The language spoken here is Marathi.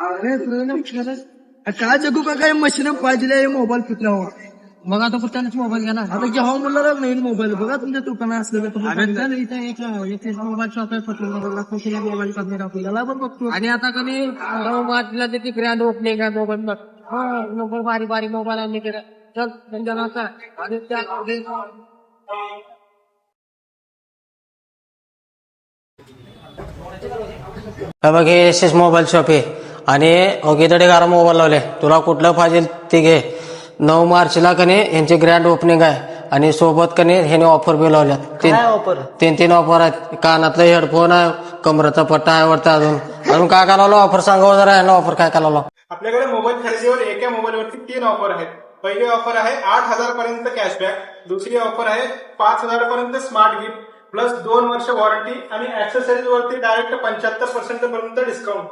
अरे काय जगू का काय मशीन पाहिजे मोबाईल फुटला हो. मग आता कुठल्याच मोबाईल घ्या ना. आता घ्यावं म्हणलं नवीन मोबाईल बघा तुमच्या दुकानात असलेलं इथे एक मोबाईल शॉप आहे मोबाईल आपल्याला पण बघतो. आणि आता कधी मोबाईलला त्याची ग्रँड ओपनिंग आहे मोबाईल मोबाईल बारी बारी मोबाईल आणले चल त्यांच्या आणि त्या बघ हे एस मोबाईल शॉप आहे आणि ओगीदडे गारा मोबाईल लावले. तुला कुठलं पाहिजे ते घे. 9 मार्चला कने यांची ग्रँड ओपनिंग आहे आणि सोबत कने ह्याने ऑफर बी लावल्यात. तीन ऑफर आहेत. कानातले हेडफोन आहे, कमराचा पट्टा आहे वरता. अजून काय काय लावलं ऑफर सांगा जरा. ह्याला ऑफर काय काय लावलं. आपल्याकडे मोबाईल खरेदीवर एका मोबाईलवरती 3 ऑफर आहेत. पहिली ऑफर आहे 8,000 पर्यंत कॅशबॅक. दुसरी ऑफर आहे 5,000 पर्यंत स्मार्ट गिफ्ट प्लस 2 वर्ष वॉरंटी आणि ऍक्सेसरीज वरती डायरेक्ट 75% पर्यंत डिस्काउंट.